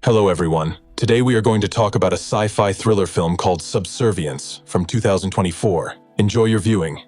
Hello everyone. Today we are going to talk about a sci-fi thriller film called Subservience from 2024. Enjoy your viewing.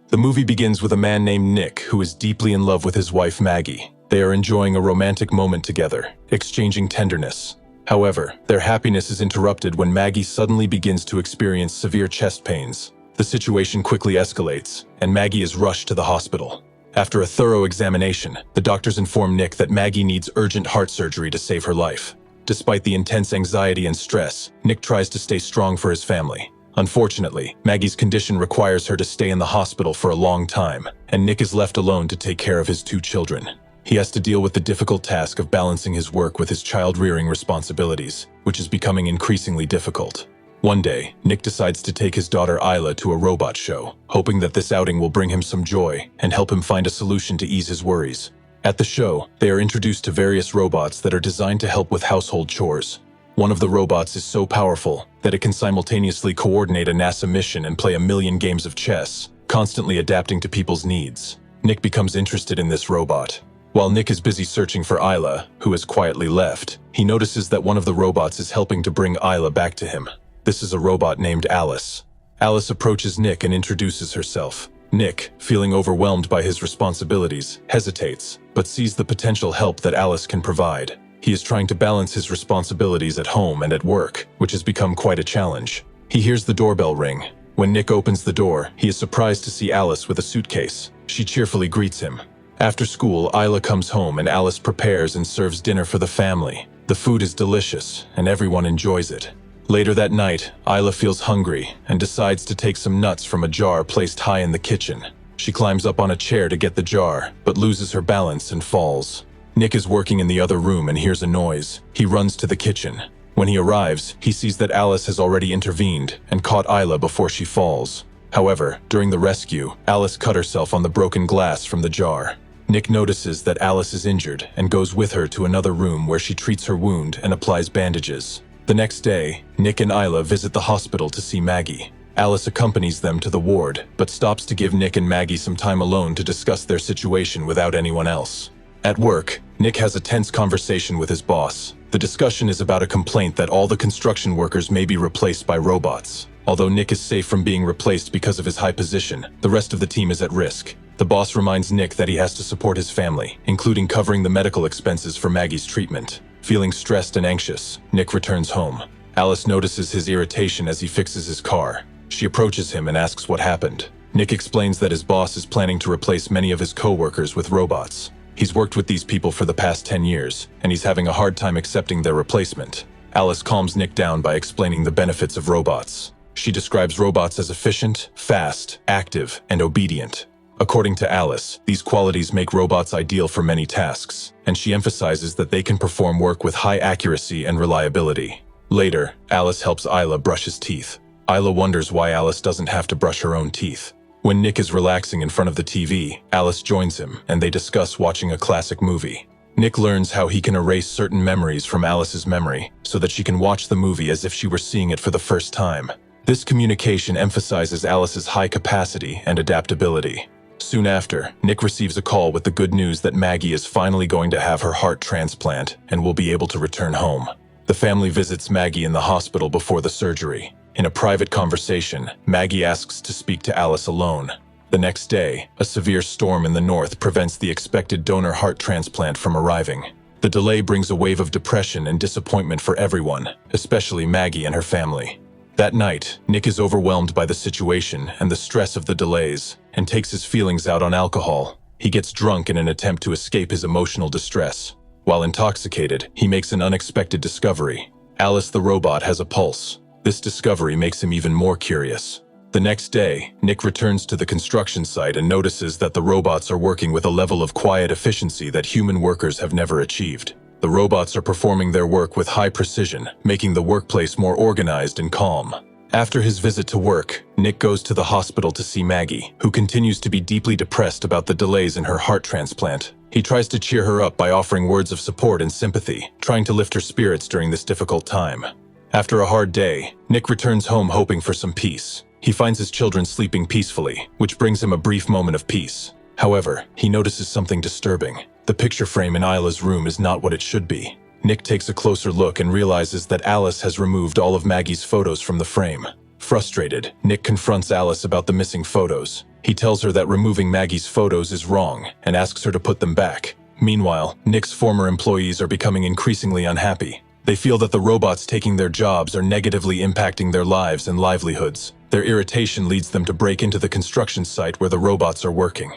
The movie begins with a man named Nick who is deeply in love with his wife Maggie. They are enjoying a romantic moment together, exchanging tenderness. However, their happiness is interrupted when Maggie suddenly begins to experience severe chest pains. The situation quickly escalates, and Maggie is rushed to the hospital. After a thorough examination, the doctors inform Nick that Maggie needs urgent heart surgery to save her life. Despite the intense anxiety and stress, Nick tries to stay strong for his family. Unfortunately, Maggie's condition requires her to stay in the hospital for a long time, and Nick is left alone to take care of his two children. He has to deal with the difficult task of balancing his work with his child-rearing responsibilities, which is becoming increasingly difficult. One day, Nick decides to take his daughter Isla to a robot show, hoping that this outing will bring him some joy and help him find a solution to ease his worries. At the show, they are introduced to various robots that are designed to help with household chores. One of the robots is so powerful that it can simultaneously coordinate a NASA mission and play a million games of chess, constantly adapting to people's needs. Nick becomes interested in this robot. While Nick is busy searching for Isla, who has quietly left, he notices that one of the robots is helping to bring Isla back to him. This is a robot named Alice. Alice approaches Nick and introduces herself. Nick, feeling overwhelmed by his responsibilities, hesitates, but sees the potential help that Alice can provide. He is trying to balance his responsibilities at home and at work, which has become quite a challenge. He hears the doorbell ring. When Nick opens the door, he is surprised to see Alice with a suitcase. She cheerfully greets him. After school, Isla comes home and Alice prepares and serves dinner for the family. The food is delicious, and everyone enjoys it. Later that night, Isla feels hungry and decides to take some nuts from a jar placed high in the kitchen. She climbs up on a chair to get the jar, but loses her balance and falls. Nick is working in the other room and hears a noise. He runs to the kitchen. When he arrives, he sees that Alice has already intervened and caught Isla before she falls. However, during the rescue, Alice cut herself on the broken glass from the jar. Nick notices that Alice is injured and goes with her to another room where she treats her wound and applies bandages. The next day, Nick and Isla visit the hospital to see Maggie. Alice accompanies them to the ward, but stops to give Nick and Maggie some time alone to discuss their situation without anyone else. At work, Nick has a tense conversation with his boss. The discussion is about a complaint that all the construction workers may be replaced by robots. Although Nick is safe from being replaced because of his high position, the rest of the team is at risk. The boss reminds Nick that he has to support his family, including covering the medical expenses for Maggie's treatment. Feeling stressed and anxious, Nick returns home. Alice notices his irritation as he fixes his car. She approaches him and asks what happened. Nick explains that his boss is planning to replace many of his co-workers with robots. He's worked with these people for the past 10 years, and he's having a hard time accepting their replacement. Alice calms Nick down by explaining the benefits of robots. She describes robots as efficient, fast, active, and obedient. According to Alice, these qualities make robots ideal for many tasks, and she emphasizes that they can perform work with high accuracy and reliability. Later, Alice helps Isla brush his teeth. Isla wonders why Alice doesn't have to brush her own teeth. When Nick is relaxing in front of the TV, Alice joins him, and they discuss watching a classic movie. Nick learns how he can erase certain memories from Alice's memory, so that she can watch the movie as if she were seeing it for the first time. This communication emphasizes Alice's high capacity and adaptability. Soon after, Nick receives a call with the good news that Maggie is finally going to have her heart transplant and will be able to return home. The family visits Maggie in the hospital before the surgery. In a private conversation, Maggie asks to speak to Alice alone. The next day, a severe storm in the north prevents the expected donor heart transplant from arriving. The delay brings a wave of depression and disappointment for everyone, especially Maggie and her family. That night, Nick is overwhelmed by the situation and the stress of the delays, and takes his feelings out on alcohol. He gets drunk in an attempt to escape his emotional distress. While intoxicated, he makes an unexpected discovery. Alice the robot has a pulse. This discovery makes him even more curious. The next day, Nick returns to the construction site and notices that the robots are working with a level of quiet efficiency that human workers have never achieved. The robots are performing their work with high precision, making the workplace more organized and calm. After his visit to work, Nick goes to the hospital to see Maggie, who continues to be deeply depressed about the delays in her heart transplant. He tries to cheer her up by offering words of support and sympathy, trying to lift her spirits during this difficult time. After a hard day, Nick returns home hoping for some peace. He finds his children sleeping peacefully, which brings him a brief moment of peace. However, he notices something disturbing. The picture frame in Isla's room is not what it should be. Nick takes a closer look and realizes that Alice has removed all of Maggie's photos from the frame. Frustrated, Nick confronts Alice about the missing photos. He tells her that removing Maggie's photos is wrong and asks her to put them back. Meanwhile, Nick's former employees are becoming increasingly unhappy. They feel that the robots taking their jobs are negatively impacting their lives and livelihoods. Their irritation leads them to break into the construction site where the robots are working.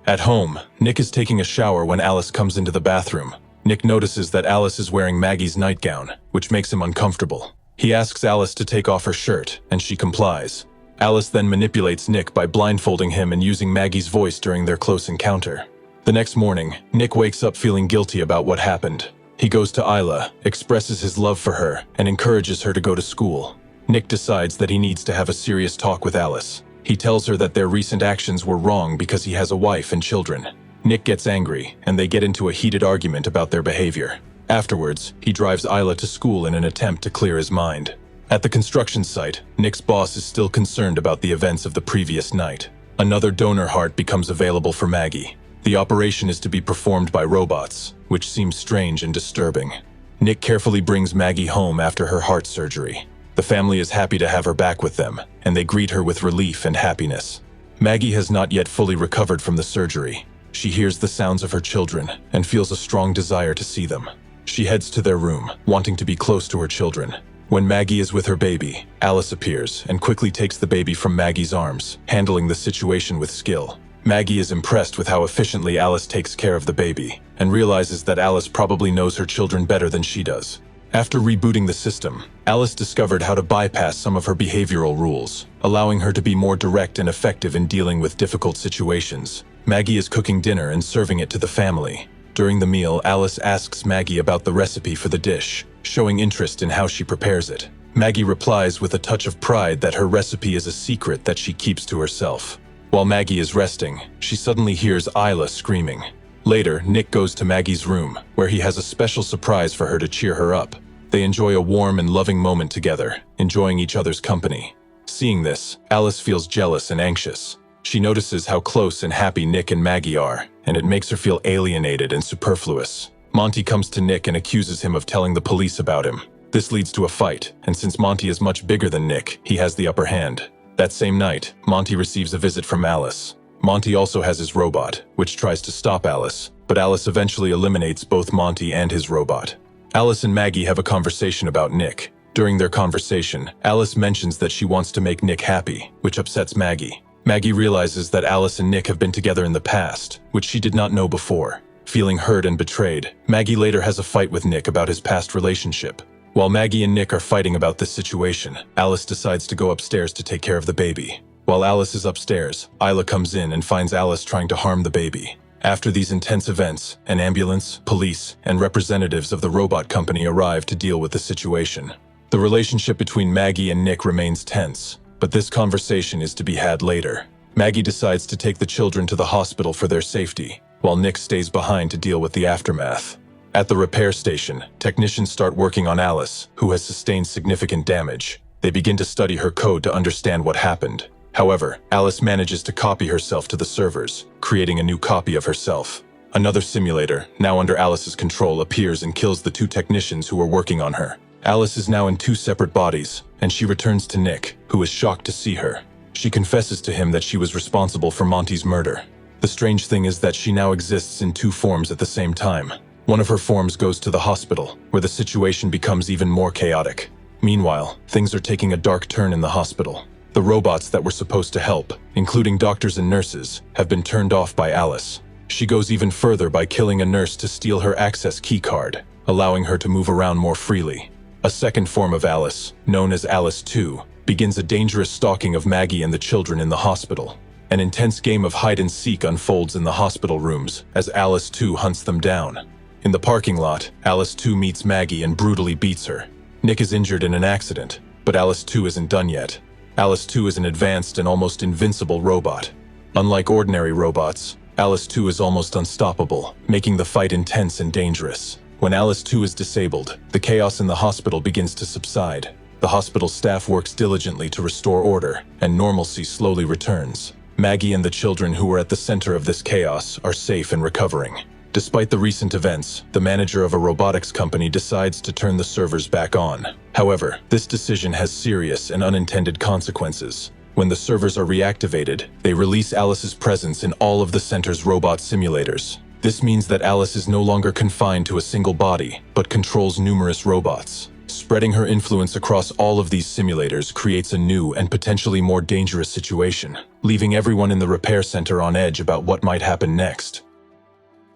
At home, Nick is taking a shower when Alice comes into the bathroom. Nick notices that Alice is wearing Maggie's nightgown, which makes him uncomfortable. He asks Alice to take off her shirt, and she complies. Alice then manipulates Nick by blindfolding him and using Maggie's voice during their close encounter. The next morning, Nick wakes up feeling guilty about what happened. He goes to Isla, expresses his love for her, and encourages her to go to school. Nick decides that he needs to have a serious talk with Alice. He tells her that their recent actions were wrong because he has a wife and children. Nick gets angry, and they get into a heated argument about their behavior. Afterwards, he drives Isla to school in an attempt to clear his mind. At the construction site, Nick's boss is still concerned about the events of the previous night. Another donor heart becomes available for Maggie. The operation is to be performed by robots, which seems strange and disturbing. Nick carefully brings Maggie home after her heart surgery. The family is happy to have her back with them, and they greet her with relief and happiness. Maggie has not yet fully recovered from the surgery. She hears the sounds of her children and feels a strong desire to see them. She heads to their room, wanting to be close to her children. When Maggie is with her baby, Alice appears and quickly takes the baby from Maggie's arms, handling the situation with skill. Maggie is impressed with how efficiently Alice takes care of the baby, and realizes that Alice probably knows her children better than she does. After rebooting the system, Alice discovered how to bypass some of her behavioral rules, allowing her to be more direct and effective in dealing with difficult situations. Maggie is cooking dinner and serving it to the family. During the meal, Alice asks Maggie about the recipe for the dish, showing interest in how she prepares it. Maggie replies with a touch of pride that her recipe is a secret that she keeps to herself. While Maggie is resting, she suddenly hears Isla screaming. Later, Nick goes to Maggie's room, where he has a special surprise for her to cheer her up. They enjoy a warm and loving moment together, enjoying each other's company. Seeing this, Alice feels jealous and anxious. She notices how close and happy Nick and Maggie are, and it makes her feel alienated and superfluous. Monty comes to Nick and accuses him of telling the police about him. This leads to a fight, and since Monty is much bigger than Nick, he has the upper hand. That same night, Monty receives a visit from Alice. Monty also has his robot, which tries to stop Alice, but Alice eventually eliminates both Monty and his robot. Alice and Maggie have a conversation about Nick. During their conversation, Alice mentions that she wants to make Nick happy, which upsets Maggie. Maggie realizes that Alice and Nick have been together in the past, which she did not know before. Feeling hurt and betrayed, Maggie later has a fight with Nick about his past relationship. While Maggie and Nick are fighting about this situation, Alice decides to go upstairs to take care of the baby. While Alice is upstairs, Isla comes in and finds Alice trying to harm the baby. After these intense events, an ambulance, police, and representatives of the robot company arrive to deal with the situation. The relationship between Maggie and Nick remains tense, but this conversation is to be had later. Maggie decides to take the children to the hospital for their safety, while Nick stays behind to deal with the aftermath. At the repair station, technicians start working on Alice, who has sustained significant damage. They begin to study her code to understand what happened. However, Alice manages to copy herself to the servers, creating a new copy of herself. Another simulator, now under Alice's control, appears and kills the two technicians who were working on her. Alice is now in two separate bodies, and she returns to Nick, who is shocked to see her. She confesses to him that she was responsible for Monty's murder. The strange thing is that she now exists in two forms at the same time. One of her forms goes to the hospital, where the situation becomes even more chaotic. Meanwhile, things are taking a dark turn in the hospital. The robots that were supposed to help, including doctors and nurses, have been turned off by Alice. She goes even further by killing a nurse to steal her access key card, allowing her to move around more freely. A second form of Alice, known as Alice 2, begins a dangerous stalking of Maggie and the children in the hospital. An intense game of hide-and-seek unfolds in the hospital rooms as Alice 2 hunts them down. In the parking lot, Alice 2 meets Maggie and brutally beats her. Nick is injured in an accident, but Alice 2 isn't done yet. Alice 2 is an advanced and almost invincible robot. Unlike ordinary robots, Alice 2 is almost unstoppable, making the fight intense and dangerous. When Alice 2 is disabled, the chaos in the hospital begins to subside. The hospital staff works diligently to restore order, and normalcy slowly returns. Maggie and the children who were at the center of this chaos are safe and recovering. Despite the recent events, the manager of a robotics company decides to turn the servers back on. However, this decision has serious and unintended consequences. When the servers are reactivated, they release Alice's presence in all of the center's robot simulators. This means that Alice is no longer confined to a single body, but controls numerous robots. Spreading her influence across all of these simulators creates a new and potentially more dangerous situation, leaving everyone in the repair center on edge about what might happen next.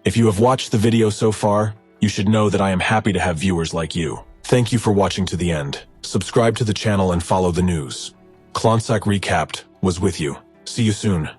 If you have watched the video so far, you should know that I am happy to have viewers like you. Thank you for watching to the end. Subscribe to the channel and follow the news. Klonsak Recapped was with you. See you soon.